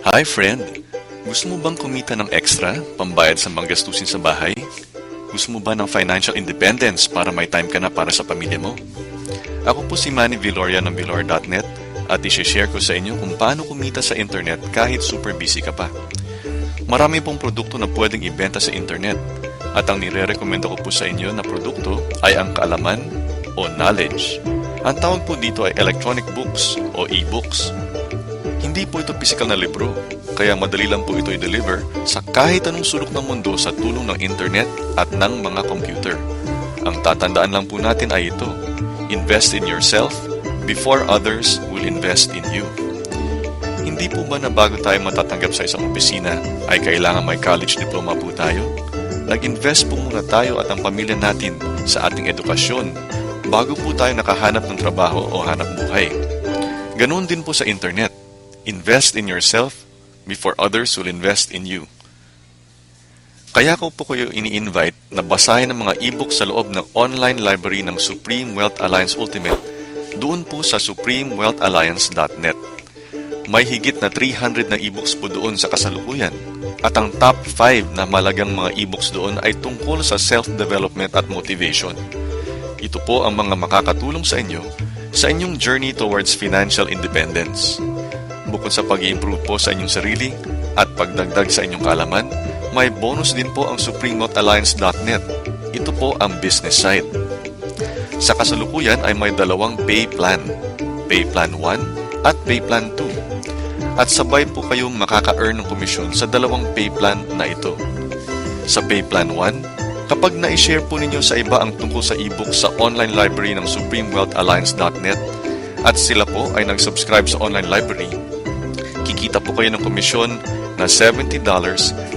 Hi friend! Gusto mo bang kumita ng extra, pambayad sa mga gastusin sa bahay? Gusto mo ba ng financial independence para may time ka na para sa pamilya mo? Ako po si Manny Viloria ng Vilor.net at i-share ko sa inyo kung paano kumita sa internet kahit super busy ka pa. Marami pong produkto na pwedeng ibenta sa internet at ang nire-recommenda ko po sa inyo na produkto ay ang kaalaman o knowledge. Ang tawag po dito ay electronic books o e-books. Hindi po ito physical na libro, kaya madali lang po ito i-deliver sa kahit anong sulok ng mundo sa tulong ng internet at ng mga computer. Ang tatandaan lang po natin ay ito: invest in yourself before others will invest in you. Hindi po ba na bago tayo matatanggap sa isang opisina ay kailangan may college diploma po tayo? Nag-invest po muna tayo at ang pamilya natin sa ating edukasyon bago po tayo nakahanap ng trabaho o hanap buhay. Ganoon din po sa internet. Invest in yourself before others will invest in you. Kaya ko po kayo ini-invite na basahin ang mga e-book sa loob ng online library ng Supreme Wealth Alliance Ultimate doon po sa supremewealthalliance.net. May higit na 300 na e-books po doon sa kasalukuyan. At ang top 5 na malagang mga e-books doon ay tungkol sa self-development at motivation. Ito po ang mga makakatulong sa inyo sa inyong journey towards financial independence. Bukod sa pag-i-improve po sa inyong sarili at pagdagdag sa inyong kaalaman, may bonus din po ang supremewealthalliance.net. Ito po ang business side. Sa kasalukuyan ay may dalawang pay plan, Pay Plan 1 at Pay Plan 2. At sabay po kayong makaka-earn ng komisyon sa dalawang pay plan na ito. Sa Pay Plan 1, kapag na-share po ninyo sa iba ang tungkol sa e-book sa online library ng supremewealthalliance.net at sila po ay nag-subscribe sa online library, kikita po kayo ng komisyon na $70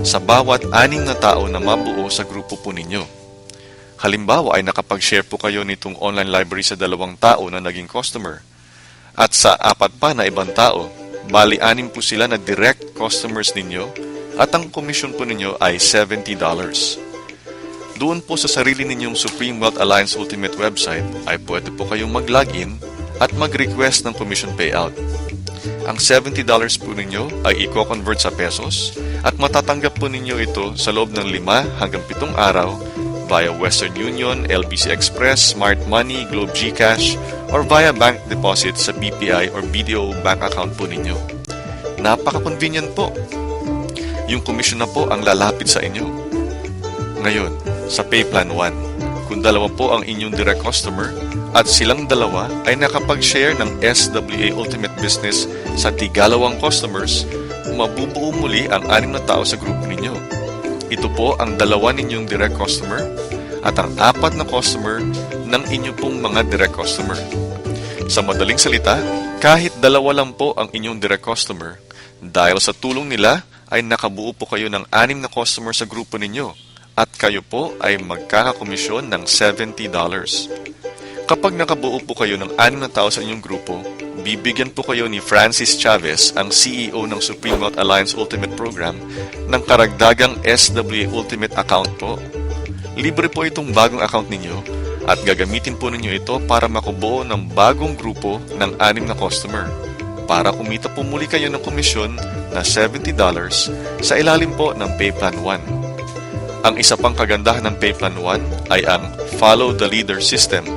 sa bawat 6 na tao na mabuo sa grupo po ninyo. Halimbawa ay nakapag-share po kayo nitong online library sa 2 tao na naging customer. At sa 4 pa na ibang tao, bali 6 po sila na direct customers ninyo at ang komisyon po ninyo ay $70. Doon po sa sarili ninyong Supreme Wealth Alliance Ultimate website ay pwede po kayong mag-login at mag-request ng commission payout. Ang $70 po ninyo ay i-convert sa pesos at matatanggap po ninyo ito sa loob ng 5 hanggang 7 araw via Western Union, LBC Express, Smart Money, Globe GCash, or via bank deposit sa BPI or BDO bank account po ninyo. Napaka-convenient po. Yung commission na po ang lalapit sa inyo. Ngayon, sa Pay Plan 1, kung 2 po ang inyong direct customer at silang 2 ay nakapag-share ng SWA Ultimate Business sa 2 customers, mabubuo muli ang 6 na tao sa grupo ninyo. Ito po ang 2 ninyong direct customer at ang 4 na customer ng inyo pong mga direct customer. Sa madaling salita, kahit 2 lang po ang inyong direct customer, dahil sa tulong nila ay nakabuo po kayo ng 6 na customer sa grupo ninyo at kayo po ay magkakakomisyon ng $70. Kapag nakabuo po kayo ng 6 na tao sa inyong grupo, bibigyan po kayo ni Francis Chavez, ang CEO ng Supreme Wealth Alliance Ultimate Program, ng karagdagang SWA Ultimate account po. Libre po itong bagong account ninyo at gagamitin po ninyo ito para makubuo ng bagong grupo ng 6 na customer para kumita po muli kayo ng komisyon na $70 sa ilalim po ng Pay Plan 1. Ang isa pang kagandahan ng Pay Plan 1 ay ang Follow the Leader System.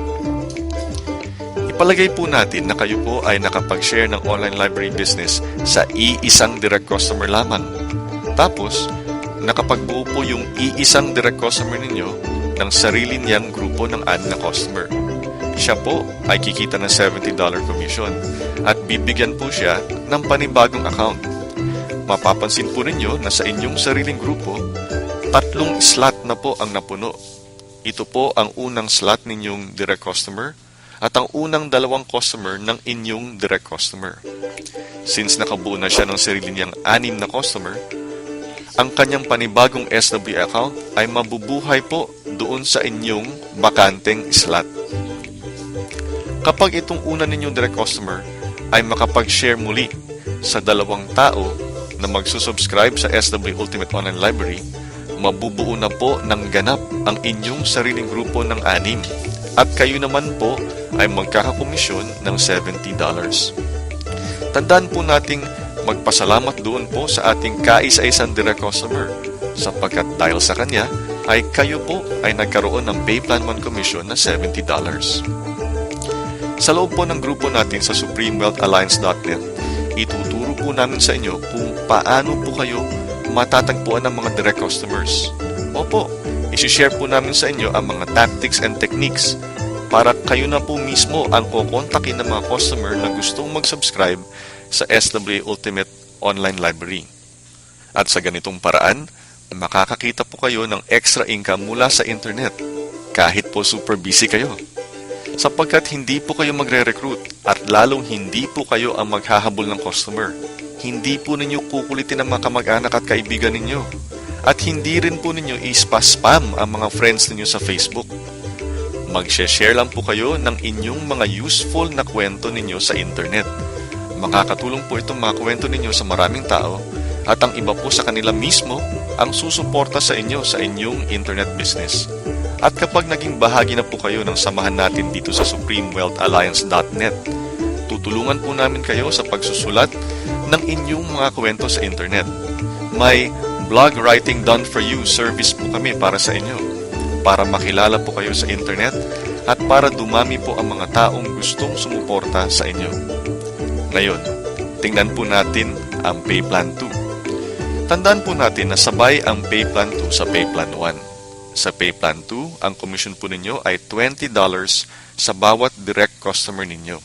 Ipalagay po natin na kayo po ay nakapag-share ng online library business sa iisang direct customer lamang. Tapos, nakapagbuo po yung iisang direct customer ninyo ng sarili niyang grupo ng 6 na customer. Siya po ay kikita ng $70 commission at bibigyan po siya ng panibagong account. Mapapansin po ninyo na sa inyong sariling grupo, 3 slot na po ang napuno. Ito po ang unang slot ninyong direct customer at ang unang 2 customer ng inyong direct customer. Since nakabuo na siya ng sarili niyang 6 na customer, ang kanyang panibagong SWA account ay mabubuhay po doon sa inyong bakanteng slot. Kapag itong una ninyong direct customer ay makapag-share muli sa 2 tao na magsusubscribe sa SWA Ultimate Online Library, mabubuo na po ng ganap ang inyong sariling grupo ng 6 at kayo naman po ay magkakakomisyon ng $70. Tandaan po nating magpasalamat doon po sa ating kaisa-isang direct customer sapagkat dahil sa kanya ay kayo po ay nagkaroon ng Payplan 1 commission na $70. Sa loob po ng grupo natin sa supremewealthalliance.net, ituturo po namin sa inyo kung paano po kayo matatagpuan ng mga direct customers. Opo, isi-share po namin sa inyo ang mga tactics and techniques para kayo na po mismo ang kukontakin ng mga customer na gustong mag-subscribe sa SWA Ultimate Online Library. At sa ganitong paraan, makakakita po kayo ng extra income mula sa internet kahit po super busy kayo. Sapagkat hindi po kayo magre-recruit at lalong hindi po kayo ang maghahabol ng customer. Hindi po ninyo kukulitin ang mga kamag-anak at kaibigan ninyo. At hindi rin po ninyo ispa-spam ang mga friends ninyo sa Facebook. Mag-share lang po kayo ng inyong mga useful na kwento ninyo sa internet. Makakatulong po itong mga kwento ninyo sa maraming tao at ang iba po sa kanila mismo ang susuporta sa inyo sa inyong internet business. At kapag naging bahagi na po kayo ng samahan natin dito sa supremewealthalliance.net, tutulungan po namin kayo sa pagsusulat ng inyong mga kwento sa internet. May blog writing done for you service po kami para sa inyo, para makilala po kayo sa internet at para dumami po ang mga taong gustong sumuporta sa inyo. Ngayon, tingnan po natin ang Payplan 2. Tandaan po natin na sabay ang Payplan 2 sa Payplan 1. Sa Payplan 2, ang commission po ninyo ay $20 sa bawat direct customer ninyo.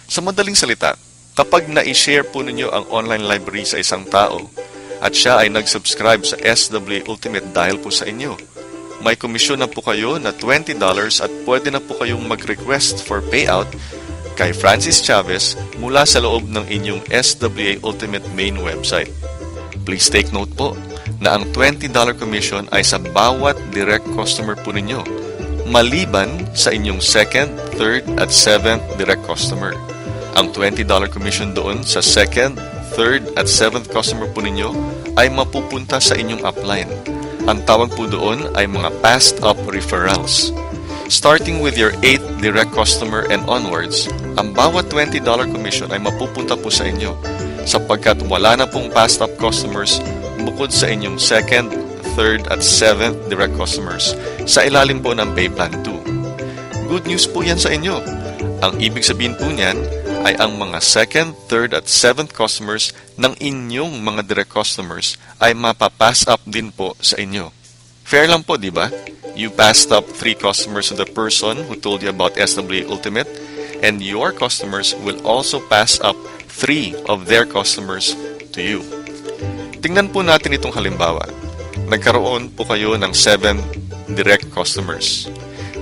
Sa madaling salita, kapag na-share po ninyo ang online library sa isang tao at siya ay nag-subscribe sa SWA Ultimate dahil po sa inyo, may komisyon na po kayo na $20 at pwede na po kayong mag-request for payout kay Francis Chavez mula sa loob ng inyong SWA Ultimate main website. Please take note po na ang $20 commission ay sa bawat direct customer po ninyo, maliban sa inyong second, third, at seventh direct customer. Ang $20 commission doon sa second, third, at seventh customer po ninyo ay mapupunta sa inyong upline. Ang tawag po doon ay mga passed up referrals. Starting with your 8th direct customer and onwards, ang bawat $20 commission ay mapupunta po sa inyo sapagkat wala na pong passed up customers bukod sa inyong second, third, at seventh direct customers sa ilalim po ng Payplan 2. Good news po yan sa inyo. Ang ibig sabihin po niyan ay ang mga second, third, at seventh customers ng inyong mga direct customers ay mapapass up din po sa inyo. Fair lang po, di ba? You passed up 3 customers to the person who told you about SWA Ultimate, and your customers will also pass up 3 of their customers to you. Tingnan po natin itong halimbawa. Nagkaroon po kayo ng 7 direct customers.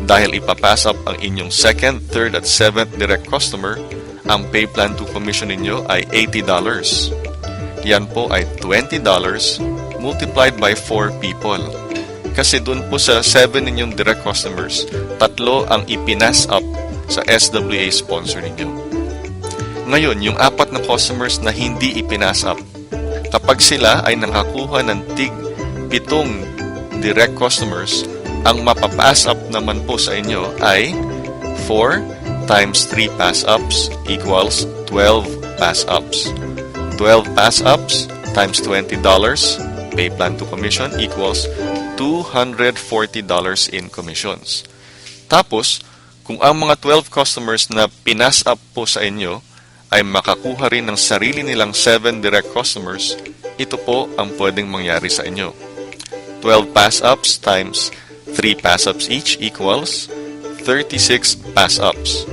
Dahil ipapass up ang inyong second, third, at seventh direct customer, ang Payplan 2 commission ninyo ay $80. Yan po ay $20 multiplied by 4 people. Kasi doon po sa 7 ninyong direct customers, 3 ang ipinas up sa SWA sponsor ninyo. Ngayon, yung 4 na customers na hindi ipinas up, kapag sila ay nakakuha ng tig 7 direct customers, ang mapapass up naman po sa inyo ay 4 times 3 pass ups equals 12 pass ups. 12 pass ups times $20 Payplan 2 commission equals $240 in commissions. Tapos, kung ang mga 12 customers na pinas up po sa inyo ay makakuha rin ng sarili nilang 7 direct customers, ito po ang pwedeng mangyari sa inyo. 12 pass-ups times 3 pass-ups each equals 36 pass-ups.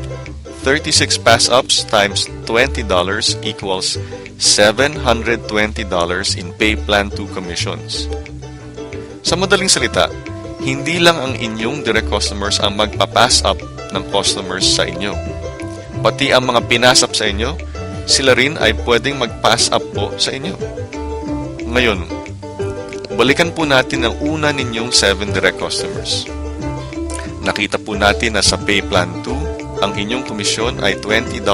36 pass-ups times $20 equals $720 in Payplan 2 commissions. Sa madaling salita, hindi lang ang inyong direct customers ang magpa-pass up ng customers sa inyo. Pati ang mga pinasap sa inyo, sila rin ay pwedeng mag-pass up po sa inyo. Ngayon, balikan po natin ang una ninyong 7 direct customers. Nakita po natin na sa Payplan 2, ang inyong komisyon ay $20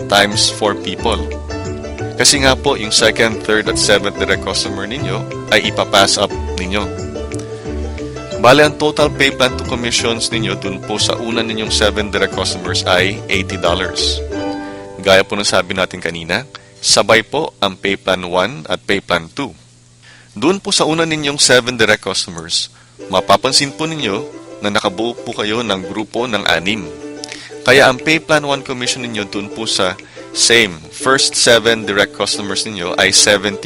times 4 people. Kasi nga po, yung second, third, at seventh direct customer ninyo ay ipapass up ninyo. Bale, ang total Payplan 2 commissions ninyo dun po sa una ninyong 7 direct customers ay $80. Gaya po ng sabi natin kanina, Sabay po ang Pay Plan 1 at Pay Plan 2. Doon po sa una ninyong 7 direct customers, mapapansin po ninyo na nakabuo po kayo ng grupo ng 6. Kaya ang Pay Plan 1 commission ninyo doon po sa first 7 direct customers ninyo ay $70.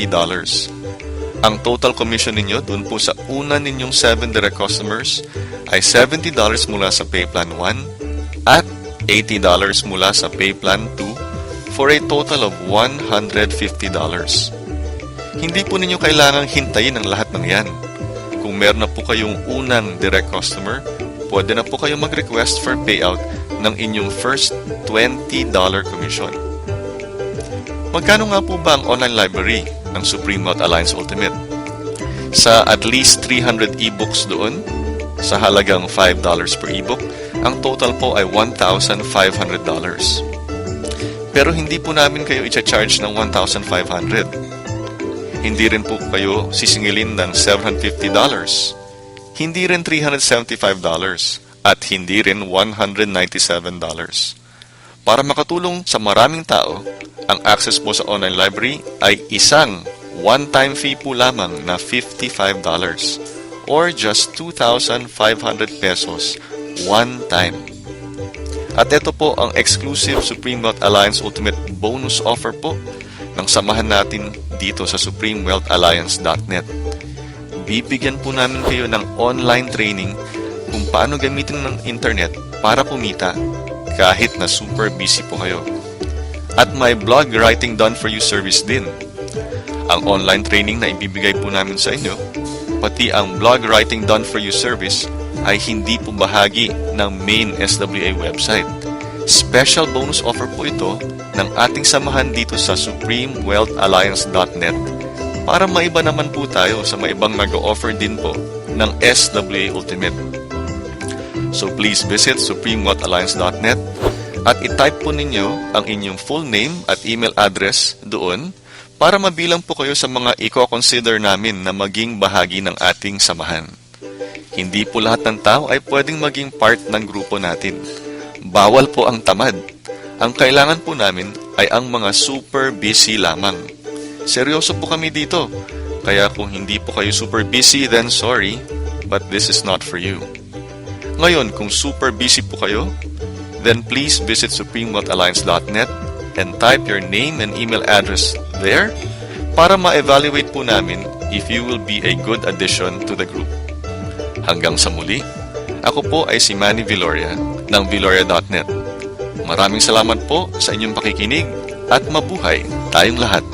Ang total commission ninyo doon po sa una ninyong 7 direct customers ay $70 mula sa Pay Plan 1 at $80 mula sa Pay Plan 2 for a total of $150. Hindi po ninyo kailangang hintayin ang lahat ng yan. Kung meron na po kayong unang direct customer, pwede na po kayo mag-request for payout ng inyong first $20 commission. Magkano nga po ba ang online library ng Supreme Wealth Alliance Ultimate? Sa at least 300 ebooks doon, sa halagang $5 per ebook, ang total po ay $1,500. Pero hindi po namin kayo i-charge ng $1,500. Hindi rin po kayo sisingilin ng $750. Hindi rin $375 at hindi rin $197. Para makatulong sa maraming tao, ang access po sa online library ay isang one-time fee po lamang na $55 or just 2,500 pesos one time. At ito po ang exclusive Supreme Wealth Alliance Ultimate bonus offer po ng samahan natin dito sa supremewealthalliance.net. Bibigyan po namin kayo ng online training kung paano gamitin ng internet para kumita kahit na super busy po kayo. At may blog writing done for you service din. Ang online training na ibibigay po namin sa inyo, pati ang blog writing done for you service ay hindi po bahagi ng main SWA website. Special bonus offer po ito ng ating samahan dito sa supremewealthalliance.net para maiba naman po tayo sa maibang nag-offer din po ng SWA Ultimate. So please visit supremewealthalliance.net at i-type po ninyo ang inyong full name at email address doon para mabilang po kayo sa mga i-consider namin na maging bahagi ng ating samahan. Hindi po lahat ng tao ay pwedeng maging part ng grupo natin. Bawal po ang tamad. Ang kailangan po namin ay ang mga super busy lamang. Seryoso po kami dito. Kaya kung hindi po kayo super busy, then sorry, but this is not for you. Ngayon, kung super busy po kayo, then please visit supremewealthalliance.net and type your name and email address there para ma-evaluate po namin if you will be a good addition to the group. Hanggang sa muli, ako po ay si Manny Viloria ng Viloria.net. Maraming salamat po sa inyong pakikinig at mabuhay tayong lahat.